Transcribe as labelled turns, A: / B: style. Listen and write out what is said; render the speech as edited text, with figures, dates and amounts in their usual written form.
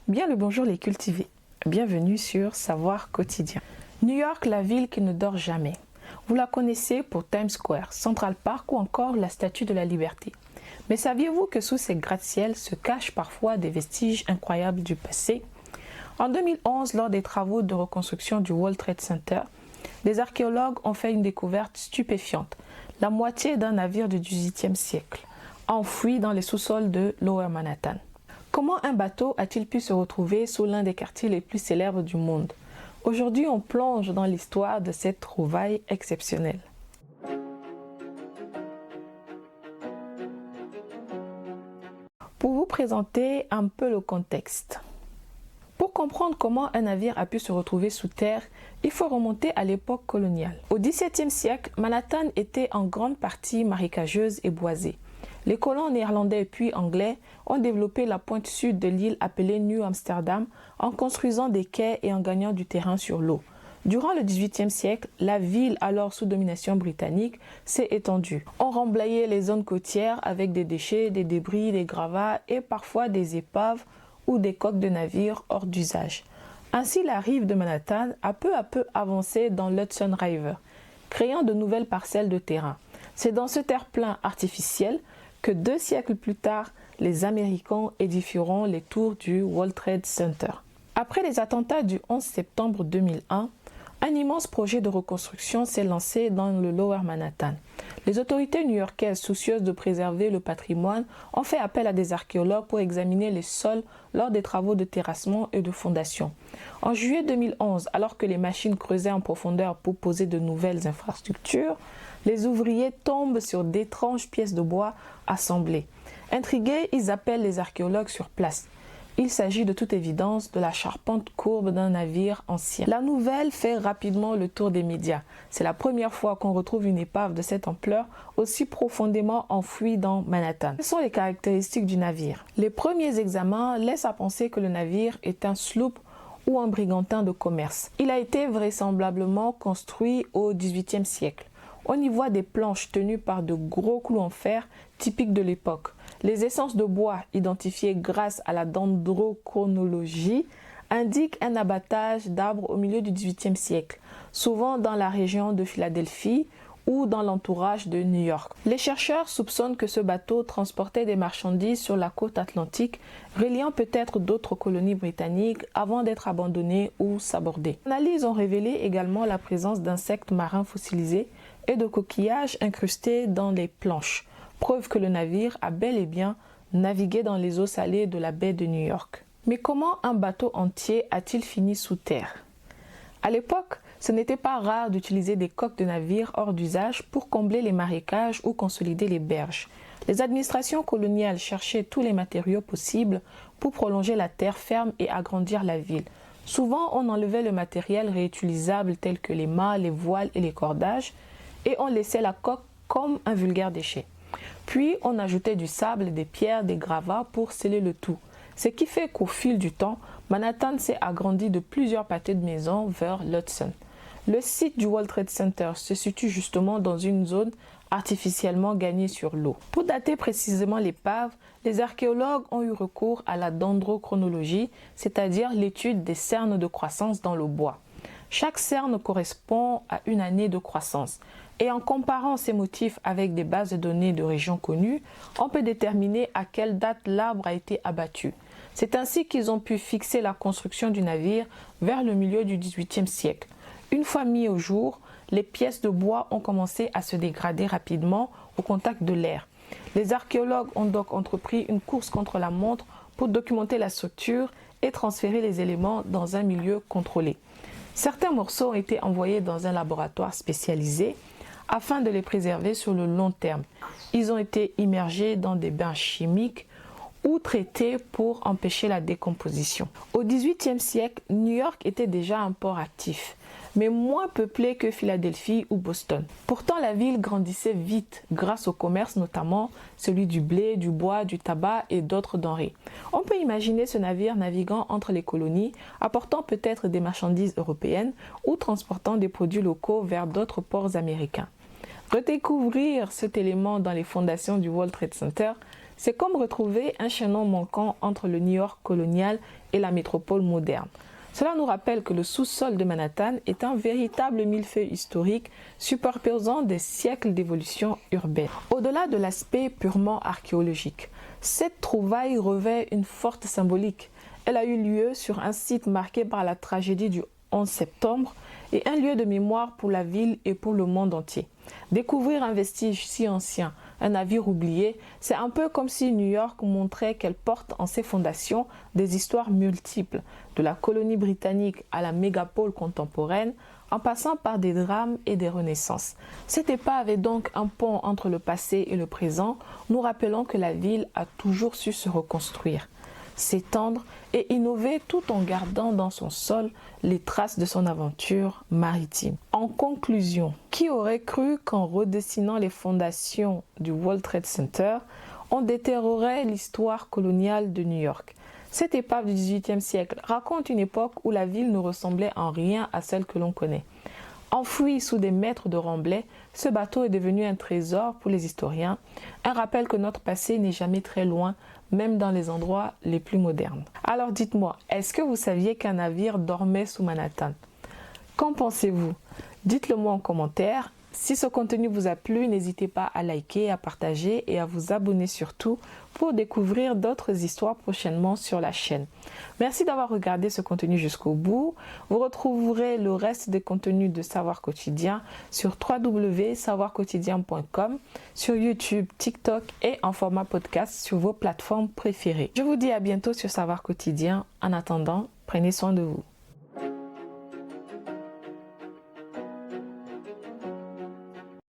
A: Bien le bonjour les cultivés, bienvenue sur Savoir Quotidien. New York, la ville qui ne dort jamais. Vous la connaissez pour Times Square, Central Park ou encore la Statue de la Liberté. Mais saviez-vous que sous ces gratte-ciels se cachent parfois des vestiges incroyables du passé? En 2011, lors des travaux de reconstruction du World Trade Center, des archéologues ont fait une découverte stupéfiante. La moitié d'un navire du XVIIIe siècle, enfoui dans les sous-sols de Lower Manhattan. Comment un bateau a-t-il pu se retrouver sous l'un des quartiers les plus célèbres du monde? Aujourd'hui, on plonge dans l'histoire de cette trouvaille exceptionnelle. Pour vous présenter un peu le contexte. Pour comprendre comment un navire a pu se retrouver sous terre, il faut remonter à l'époque coloniale. Au XVIIe siècle, Manhattan était en grande partie marécageuse et boisée. Les colons néerlandais puis anglais ont développé la pointe sud de l'île appelée New Amsterdam en construisant des quais et en gagnant du terrain sur l'eau. Durant le XVIIIe siècle, la ville, alors sous domination britannique, s'est étendue. On remblayait les zones côtières avec des déchets, des débris, des gravats et parfois des épaves ou des coques de navires hors d'usage. Ainsi, la rive de Manhattan a peu à peu avancé dans l'Hudson River, créant de nouvelles parcelles de terrain. C'est dans ce terre-plein artificiel que 2 siècles plus tard, les Américains édifieront les tours du World Trade Center. Après les attentats du 11 septembre 2001, un immense projet de reconstruction s'est lancé dans le Lower Manhattan. Les autorités new-yorkaises, soucieuses de préserver le patrimoine, ont fait appel à des archéologues pour examiner les sols lors des travaux de terrassement et de fondation. En juillet 2011, alors que les machines creusaient en profondeur pour poser de nouvelles infrastructures, les ouvriers tombent sur d'étranges pièces de bois assemblées. Intrigués, ils appellent les archéologues sur place. Il s'agit de toute évidence de la charpente courbe d'un navire ancien. La nouvelle fait rapidement le tour des médias. C'est la première fois qu'on retrouve une épave de cette ampleur aussi profondément enfouie dans Manhattan. Quelles sont les caractéristiques du navire? Les premiers examens laissent à penser que le navire est un sloop ou un brigantin de commerce. Il a été vraisemblablement construit au XVIIIe siècle. On y voit des planches tenues par de gros clous en fer typiques de l'époque. Les essences de bois identifiées grâce à la dendrochronologie indiquent un abattage d'arbres au milieu du XVIIIe siècle, souvent dans la région de Philadelphie ou dans l'entourage de New York. Les chercheurs soupçonnent que ce bateau transportait des marchandises sur la côte atlantique, reliant peut-être d'autres colonies britanniques avant d'être abandonné ou sabordé. Les analyses ont révélé également la présence d'insectes marins fossilisés et de coquillages incrustés dans les planches, preuve que le navire a bel et bien navigué dans les eaux salées de la baie de New York. Mais comment un bateau entier a-t-il fini sous terre? À l'époque, ce n'était pas rare d'utiliser des coques de navires hors d'usage pour combler les marécages ou consolider les berges. Les administrations coloniales cherchaient tous les matériaux possibles pour prolonger la terre ferme et agrandir la ville. Souvent, on enlevait le matériel réutilisable tel que les mâts, les voiles et les cordages et on laissait la coque comme un vulgaire déchet. Puis, on ajoutait du sable, des pierres, des gravats pour sceller le tout. Ce qui fait qu'au fil du temps, Manhattan s'est agrandi de plusieurs pâtés de maisons vers l'Hudson. Le site du World Trade Center se situe justement dans une zone artificiellement gagnée sur l'eau. Pour dater précisément l'épave, les archéologues ont eu recours à la dendrochronologie, c'est-à-dire l'étude des cernes de croissance dans le bois. Chaque cerne correspond à une année de croissance. Et en comparant ces motifs avec des bases de données de régions connues, on peut déterminer à quelle date l'arbre a été abattu. C'est ainsi qu'ils ont pu fixer la construction du navire vers le milieu du XVIIIe siècle. Une fois mis au jour, les pièces de bois ont commencé à se dégrader rapidement au contact de l'air. Les archéologues ont donc entrepris une course contre la montre pour documenter la structure et transférer les éléments dans un milieu contrôlé. Certains morceaux ont été envoyés dans un laboratoire spécialisé afin de les préserver sur le long terme. Ils ont été immergés dans des bains chimiques ou traités pour empêcher la décomposition. Au XVIIIe siècle, New York était déjà un port actif, mais moins peuplé que Philadelphie ou Boston. Pourtant, la ville grandissait vite grâce au commerce, notamment celui du blé, du bois, du tabac et d'autres denrées. On peut imaginer ce navire naviguant entre les colonies, apportant peut-être des marchandises européennes ou transportant des produits locaux vers d'autres ports américains. Redécouvrir cet élément dans les fondations du World Trade Center, C'est comme retrouver un chaînon manquant entre le New York colonial et la métropole moderne. Cela nous rappelle que le sous-sol de Manhattan est un véritable millefeuille historique superposant des siècles d'évolution urbaine. Au-delà de l'aspect purement archéologique, cette trouvaille revêt une forte symbolique. Elle a eu lieu sur un site marqué par la tragédie du 11 septembre et un lieu de mémoire pour la ville et pour le monde entier. Découvrir un vestige si ancien, un navire oublié, c'est un peu comme si New York montrait qu'elle porte en ses fondations des histoires multiples, de la colonie britannique à la mégapole contemporaine, en passant par des drames et des renaissances. Cette épave est donc un pont entre le passé et le présent, nous rappelant que la ville a toujours su se reconstruire, s'étendre et innover tout en gardant dans son sol les traces de son aventure maritime. En conclusion, qui aurait cru qu'en redessinant les fondations du World Trade Center, on déterrerait l'histoire coloniale de New York? Cette épave du XVIIIe siècle raconte une époque où la ville ne ressemblait en rien à celle que l'on connaît. Enfoui sous des mètres de remblais, ce bateau est devenu un trésor pour les historiens, un rappel que notre passé n'est jamais très loin, même dans les endroits les plus modernes. Alors dites-moi, est-ce que vous saviez qu'un navire dormait sous Manhattan? Qu'en pensez-vous? Dites-le moi en commentaire. Si ce contenu vous a plu, n'hésitez pas à liker, à partager et à vous abonner surtout pour découvrir d'autres histoires prochainement sur la chaîne. Merci d'avoir regardé ce contenu jusqu'au bout. Vous retrouverez le reste des contenus de Savoir Quotidien sur www.savoirquotidien.com, sur YouTube, TikTok et en format podcast sur vos plateformes préférées. Je vous dis à bientôt sur Savoir Quotidien. En attendant, prenez soin de vous.